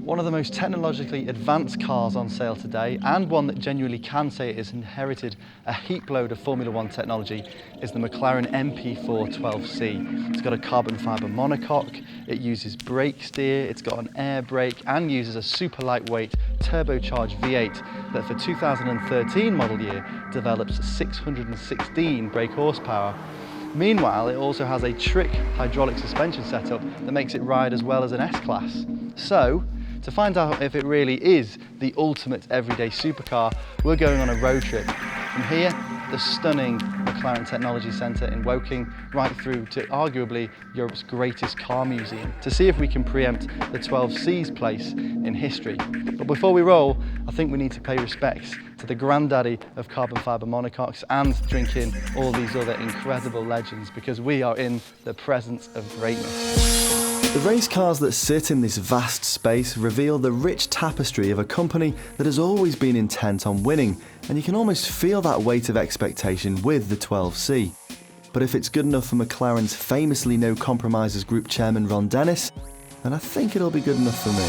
One of the most technologically advanced cars on sale today, and one that genuinely can say it has inherited a heap load of Formula One technology, is the McLaren MP4-12C. It's got a carbon fibre monocoque, it uses brake steer, it's got an air brake, and uses a super lightweight turbocharged V8 that for 2013 model year develops 616 brake horsepower. Meanwhile, it also has a trick hydraulic suspension setup that makes it ride as well as an S-Class. So, to find out if it really is the ultimate everyday supercar, we're going on a road trip. From here, the stunning McLaren Technology Centre in Woking, right through to arguably Europe's greatest car museum, to see if we can preempt the 12C's place in history. But before we roll, I think we need to pay respects to the granddaddy of carbon fibre monocoques and drink in all these other incredible legends, because we are in the presence of greatness. The race cars that sit in this vast space reveal the rich tapestry of a company that has always been intent on winning, and you can almost feel that weight of expectation with the 12C. But if it's good enough for McLaren's famously no compromises group chairman Ron Dennis, then I think it'll be good enough for me.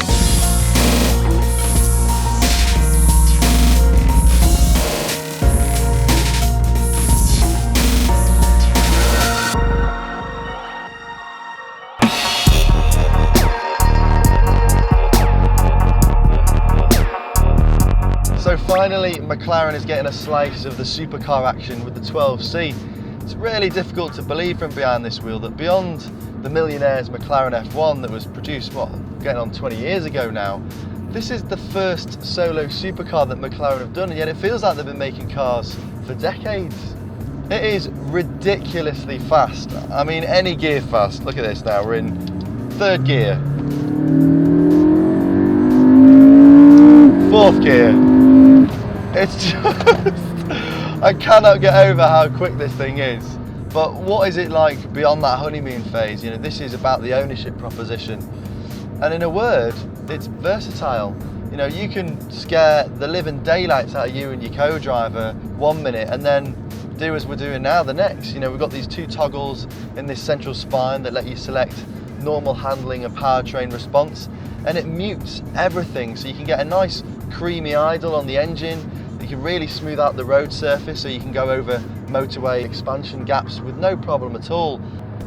So finally, McLaren is getting a slice of the supercar action with the 12C. It's really difficult to believe from behind this wheel that beyond the millionaire's McLaren F1 that was produced, getting on 20 years ago now, this is the first solo supercar that McLaren have done, and yet it feels like they've been making cars for decades. It is ridiculously fast. I mean, any gear fast. Look at this now, we're in third gear. Fourth gear. It's just, I cannot get over how quick this thing is. But what is it like beyond that honeymoon phase? You know, this is about the ownership proposition. And in a word, it's versatile. You know, you can scare the living daylights out of you and your co-driver 1 minute and then do as we're doing now the next. You know, we've got these two toggles in this central spine that let you select normal handling and powertrain response, and it mutes everything, so you can get a nice creamy idle on the engine. You can really smooth out the road surface so you can go over motorway expansion gaps with no problem at all.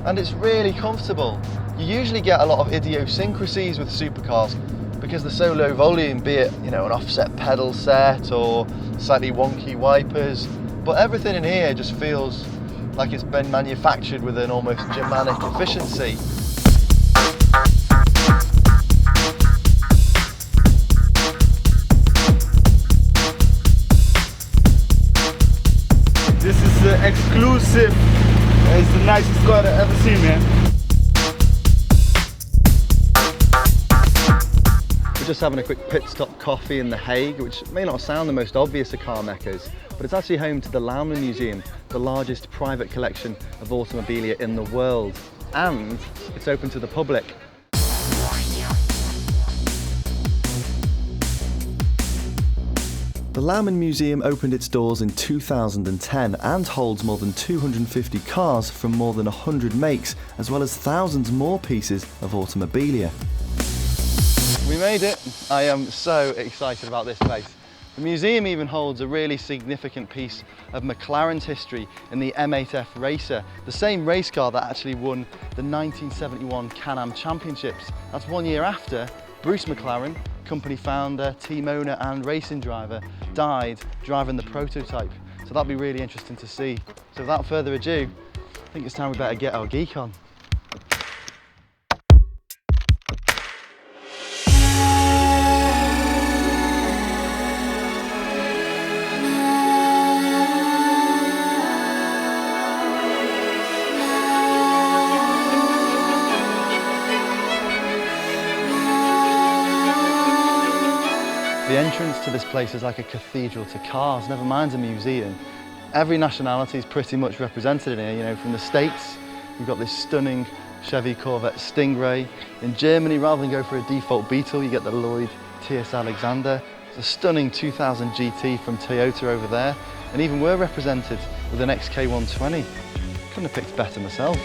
And it's really comfortable. You usually get a lot of idiosyncrasies with supercars because they're so low volume, be it, you know, an offset pedal set or slightly wonky wipers, but everything in here just feels like it's been manufactured with an almost Germanic efficiency. This is exclusive. It's the nicest car I've ever seen, man. We're just having a quick pit stop coffee in the Hague, which may not sound the most obvious of car meccas, but it's actually home to the Louwman Museum, the largest private collection of automobilia in the world. And it's open to the public. The Louwman Museum opened its doors in 2010 and holds more than 250 cars from more than 100 makes, as well as thousands more pieces of automobilia. We made it. I am so excited about this place. The museum even holds a really significant piece of McLaren's history in the M8F Racer, the same race car that actually won the 1971 Can-Am Championships. That's 1 year after Bruce McLaren, company founder, team owner and racing driver, died driving the prototype. So that'll be really interesting to see. So without further ado, I think it's time we better get our geek on. The entrance to this place is like a cathedral to cars, never mind a museum. Every nationality is pretty much represented in here, you know, from the States, you've got this stunning Chevy Corvette Stingray. In Germany, rather than go for a default Beetle, you get the Lloyd TS Alexander. There's a stunning 2000 GT from Toyota over there, and even we're represented with an XK120. Couldn't have picked better myself.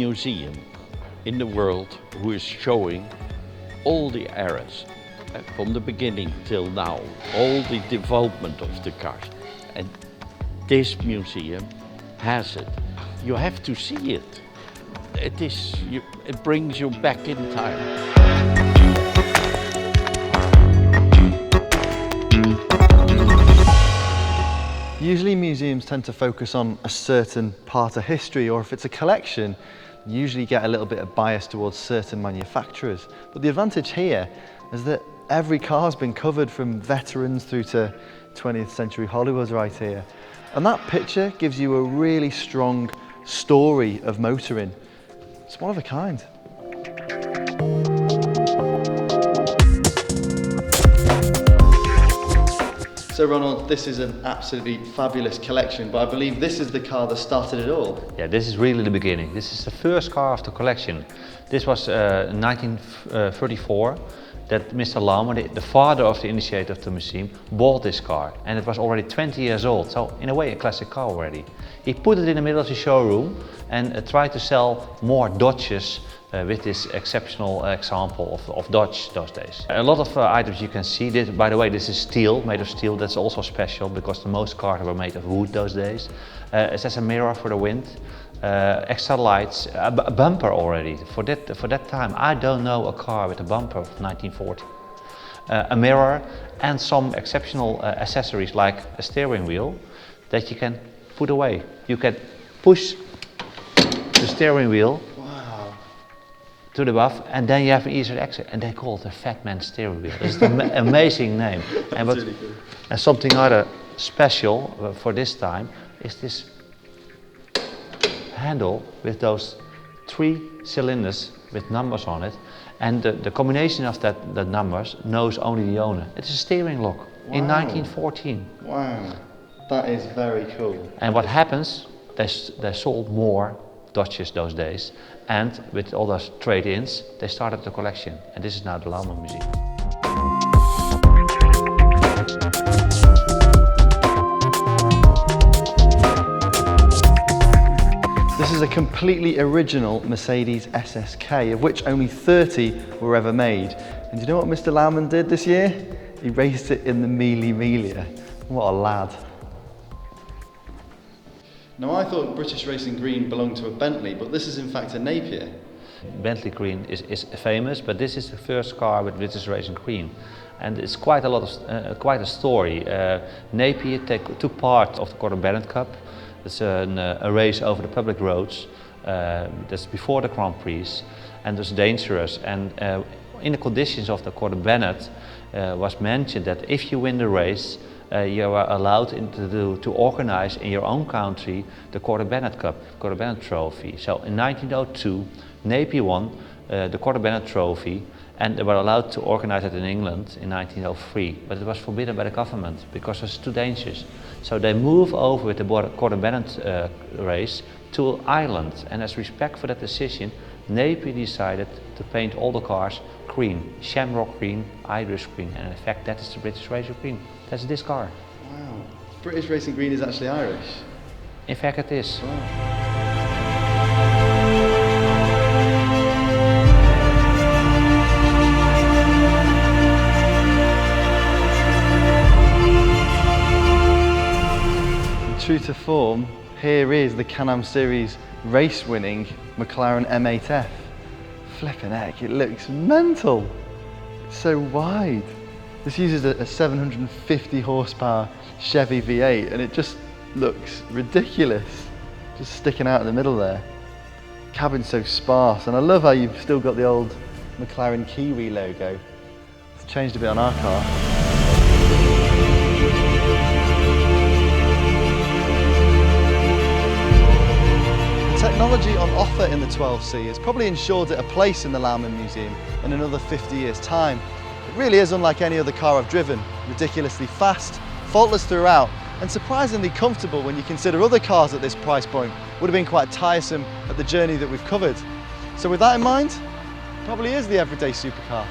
museum in the world who is showing all the eras from the beginning till now, all the development of the cars. And this museum has it. You have to see it. It brings you back in time. Usually museums tend to focus on a certain part of history, or if it's a collection, you usually get a little bit of bias towards certain manufacturers. But the advantage here is that every car's been covered, from veterans through to 20th century Hollywood right here. And that picture gives you a really strong story of motoring. It's one of a kind. So Ronald, this is an absolutely fabulous collection, but I believe this is the car that started it all. Yeah, this is really the beginning. This is the first car of the collection. This was 1934 that Mr. Louwman, the father of the initiator of the museum, bought this car, and it was already 20 years old, so in a way a classic car already. He put it in the middle of the showroom and tried to sell more Dodges with this exceptional example of Dodge those days. A lot of items you can see. This, by the way, this is steel, made of steel. That's also special because the most cars were made of wood those days. It has a mirror for the wind, extra lights, a bumper already. For that time, I don't know a car with a bumper of 1940. A mirror and some exceptional accessories like a steering wheel that you can put away. You can push the steering wheel to the buff, and then you have an easier exit, and they call it a fat man steering wheel. It's an amazing name. And, Really cool. and something other special for this time is this handle with those 3 cylinders with numbers on it, and the combination of the numbers knows only the owner. It's a steering lock in 1914. Wow, that is very cool. And what happens, they sold more Dodges those days, and with all those trade-ins, they started the collection, and this is now the Louwman Museum. This is a completely original Mercedes SSK, of which only 30 were ever made. And do you know what Mr. Louwman did this year? He raced it in the Mille Miglia. What a lad. Now I thought British Racing Green belonged to a Bentley, but this is in fact a Napier. Bentley Green is famous, but this is the first car with British Racing Green, and it's quite a story. Napier took part of the Gordon Bennett Cup. It's a race over the public roads. That's before the Grand Prix, and it's dangerous. And in the conditions of the Gordon Bennett was mentioned that if you win the race, you are allowed to organize in your own country the Gordon Bennett Cup, Gordon Bennett Trophy. So in 1902, Napier won the Gordon Bennett Trophy, and they were allowed to organize it in England in 1903, but it was forbidden by the government because it was too dangerous. So they moved over with the Gordon Bennett race to Ireland, and as respect for that decision, Napier decided to paint all the cars green, shamrock green, Irish green, and in fact that is the British Racing Green. That's this car. Wow, British Racing Green is actually Irish? In fact it is. Wow. True to form, here is the Can-Am Series race-winning McLaren M8F. Flippin' heck, it looks mental. It's so wide. This uses a 750 horsepower Chevy V8 and it just looks ridiculous. Just sticking out in the middle there. Cabin's so sparse, and I love how you've still got the old McLaren Kiwi logo. It's changed a bit on our car. Technology on offer in the 12C has probably ensured it a place in the Louwman Museum in another 50 years' time. It really is unlike any other car I've driven, ridiculously fast, faultless throughout, and surprisingly comfortable when you consider other cars at this price point would have been quite tiresome at the journey that we've covered. So with that in mind, it probably is the everyday supercar.